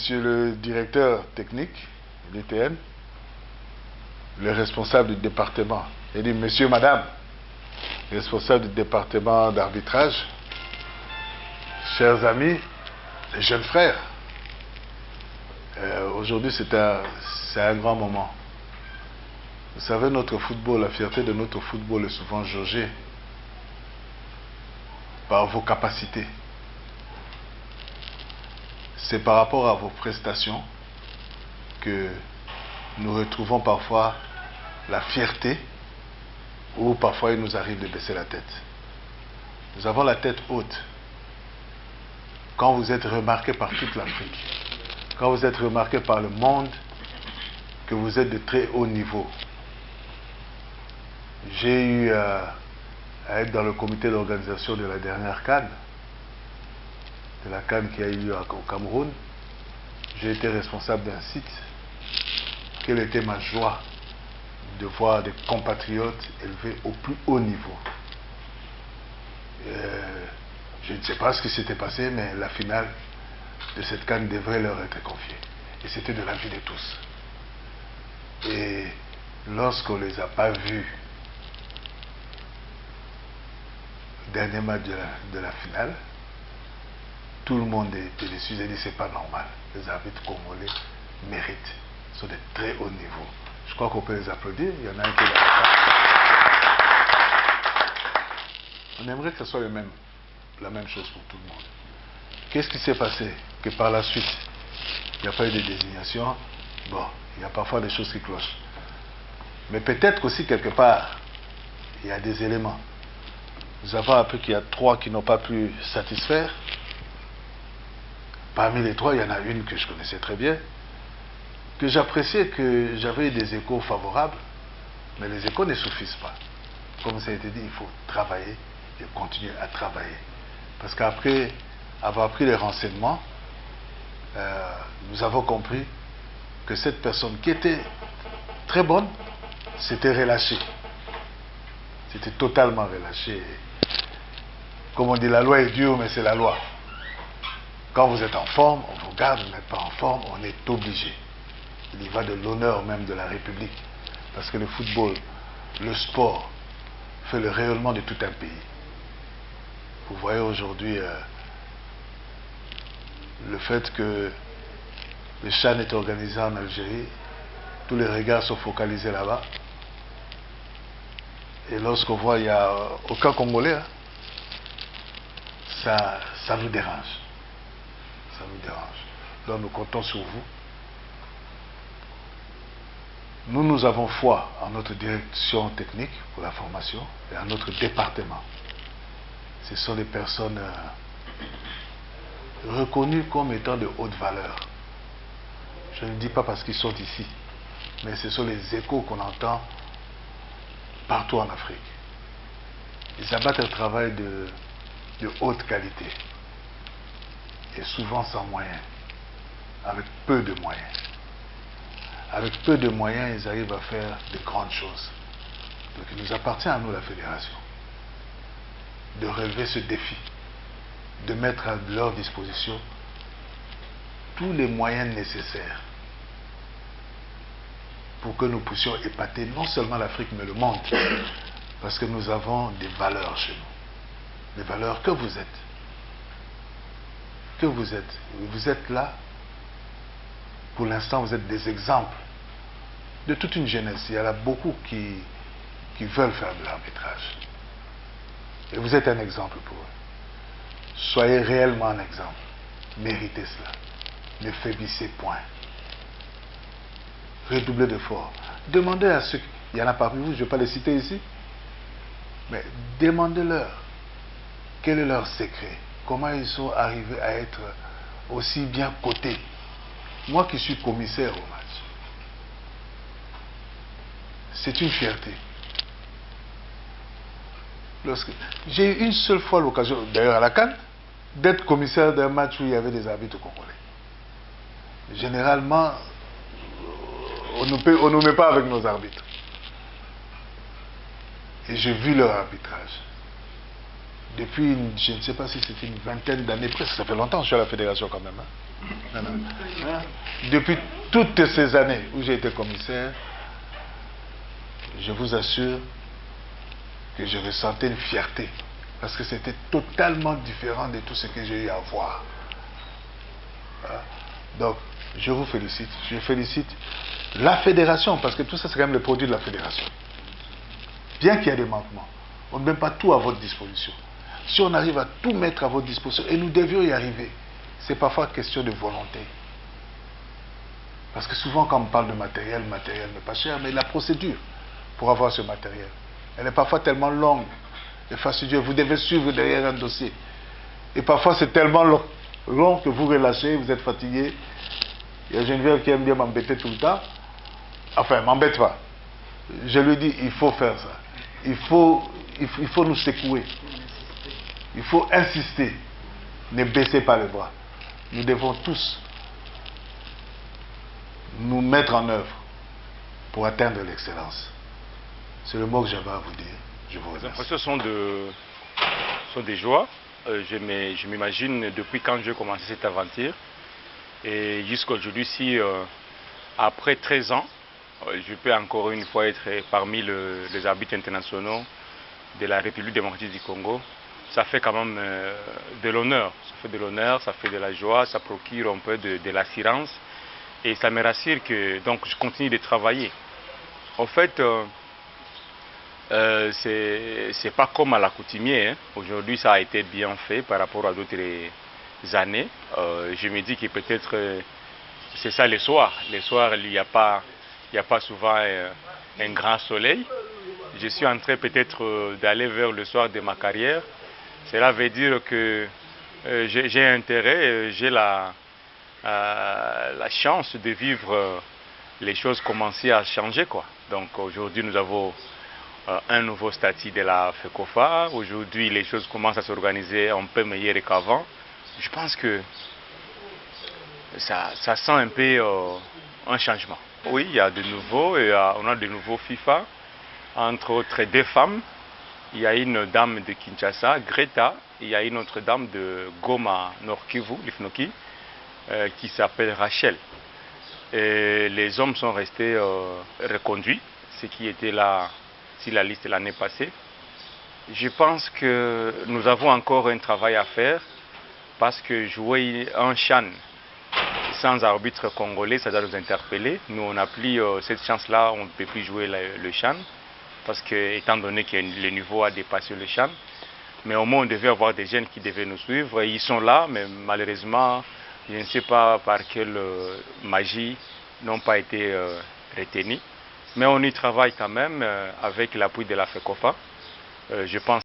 Monsieur le directeur technique, l'ETN, le responsable du département, j'ai dit monsieur, madame, responsable du département d'arbitrage, chers amis, les jeunes frères, aujourd'hui c'est un grand moment. Vous savez, notre football, la fierté de notre football est souvent jaugée par vos capacités. C'est par rapport à vos prestations que nous retrouvons parfois la fierté, ou parfois il nous arrive de baisser la tête. Nous avons la tête haute quand vous êtes remarqué par toute l'Afrique, quand vous êtes remarqué par le monde, que vous êtes de très haut niveau. J'ai eu à être dans le comité d'organisation de la dernière CAN, de la CAN qui a eu lieu au Cameroun. J'ai été responsable d'un site. Quelle était ma joie de voir des compatriotes élevés au plus haut niveau. Je ne sais pas ce qui s'était passé, mais la finale de cette CAN devrait leur être confiée. Et c'était de l'avis de tous. Et lorsqu'on ne les a pas vus, dernier match de la finale, tout le monde était déçu. J'ai dit c'est pas normal. Les arbitres congolais méritent, sont de très haut niveau. Je crois qu'on peut les applaudir. Il y en a un qui est là. On aimerait que ce soit la même chose pour tout le monde. Qu'est-ce qui s'est passé? Que par la suite, il n'y a pas eu de désignation. Bon, il y a parfois des choses qui clochent. Mais peut-être aussi quelque part, il y a des éléments. Nous avons appris qu'il y a 3 qui n'ont pas pu satisfaire. Parmi les 3, il y en a une que je connaissais très bien, que j'appréciais, que j'avais des échos favorables, mais les échos ne suffisent pas. Comme ça a été dit, il faut travailler et continuer à travailler. Parce qu'après avoir pris les renseignements, nous avons compris que cette personne qui était très bonne, s'était relâchée. C'était totalement relâché. Comme on dit, la loi est dure, mais c'est la loi. Quand vous êtes en forme, on vous garde, vous n'êtes pas en forme, on est obligé. Il y va de l'honneur même de la République. Parce que le football, le sport, fait le rayonnement de tout un pays. Vous voyez aujourd'hui le fait que le CHAN est organisé en Algérie, tous les regards sont focalisés là-bas. Et lorsqu'on voit il n'y a aucun Congolais, hein, ça nous dérange. Ça nous dérange. Donc nous comptons sur vous. Nous avons foi en notre direction technique pour la formation et en notre département. Ce sont des personnes reconnues comme étant de haute valeur. Je ne dis pas parce qu'ils sont ici, mais ce sont les échos qu'on entend partout en Afrique. Ils abattent un travail de haute qualité et souvent sans moyens, avec peu de moyens. Avec peu de moyens, ils arrivent à faire de grandes choses. Donc il nous appartient à nous, la fédération, de relever ce défi, de mettre à leur disposition tous les moyens nécessaires pour que nous puissions épater non seulement l'Afrique, mais le monde. Parce que nous avons des valeurs chez nous. Des valeurs que vous êtes. Que vous êtes. Vous êtes là. Pour l'instant, vous êtes des exemples de toute une jeunesse. Il y en a beaucoup qui veulent faire de l'arbitrage. Et vous êtes un exemple pour eux. Soyez réellement un exemple. Méritez cela. Ne faiblissez point. Redoublez d'efforts. Demandez à ceux... Il y en a parmi vous, je ne vais pas les citer ici. Mais demandez-leur quel est leur secret. Comment ils sont arrivés à être aussi bien cotés. Moi qui suis commissaire au match, c'est une fierté. J'ai eu une seule fois l'occasion, d'ailleurs à la CAN, d'être commissaire d'un match où il y avait des arbitres congolais. Généralement, on ne nous met pas avec nos arbitres. Et j'ai vu leur arbitrage. Depuis, je ne sais pas si c'était une vingtaine d'années, presque, ça fait longtemps que je suis à la fédération quand même. Hein. Non, non. Hein? Depuis toutes ces années où j'ai été commissaire, je vous assure que je ressentais une fierté. Parce que c'était totalement différent de tout ce que j'ai eu à voir. Hein? Donc, je vous félicite. Je félicite la fédération, parce que tout ça, c'est quand même le produit de la fédération. Bien qu'il y ait des manquements, on ne met pas tout à votre disposition. Si on arrive à tout mettre à votre disposition, et nous devions y arriver, c'est parfois question de volonté. Parce que souvent, quand on parle de matériel, le matériel n'est pas cher, mais la procédure pour avoir ce matériel, elle est parfois tellement longue et fastidieuse. Vous devez suivre derrière un dossier. Et parfois, c'est tellement long que vous relâchez, vous êtes fatigué. Il y a Geneviève qui aime bien m'embêter tout le temps. Enfin, m'embête pas. Je lui dis, il faut faire ça. Il faut nous secouer. Il faut insister. Ne baissez pas les bras. Nous devons tous nous mettre en œuvre pour atteindre l'excellence. C'est le mot que j'avais à vous dire. Je vous remercie. Ce sont des joies. Je m'imagine depuis quand j'ai commencé cette aventure. Et jusqu'à aujourd'hui, si après 13 ans, je peux encore une fois être parmi les arbitres internationaux de la République démocratique du Congo, ça fait quand même de l'honneur. Ça fait de l'honneur, ça fait de la joie, ça procure un peu de l'assurance. Et ça me rassure que donc, je continue de travailler. En fait, c'est pas comme à l'accoutumée. Hein. Aujourd'hui, ça a été bien fait par rapport à d'autres années. Je me dis que peut-être c'est ça les soirs. Les soirs, il n'y a pas souvent un grand soleil. Je suis en train peut-être d'aller vers le soir de ma carrière. Cela veut dire que j'ai intérêt, j'ai la chance de vivre les choses commencer à changer, quoi. Donc aujourd'hui, nous avons un nouveau statut de la FECOFA. Aujourd'hui, les choses commencent à s'organiser un peu meilleur qu'avant. Je pense que ça sent un peu un changement. Oui, il y a de nouveaux, on a de nouveaux FIFA, entre autres 2 femmes. Il y a une dame de Kinshasa, Greta, et il y a une autre dame de Goma, Nord Kivu, Lifnoki, qui s'appelle Rachel. Et les hommes sont restés reconduits, ce qui était là sur la liste l'année passée. Je pense que nous avons encore un travail à faire parce que jouer un CHAN sans arbitre congolais, ça doit nous interpeller. Nous, on n'a plus cette chance-là, on ne peut plus jouer le CHAN parce que, étant donné que le niveau a dépassé le CHAN, mais au moins on devait avoir des jeunes qui devaient nous suivre. Ils sont là, mais malheureusement, je ne sais pas par quelle magie, n'ont pas été retenus. Mais on y travaille quand même avec l'appui de la FECOFA, je pense.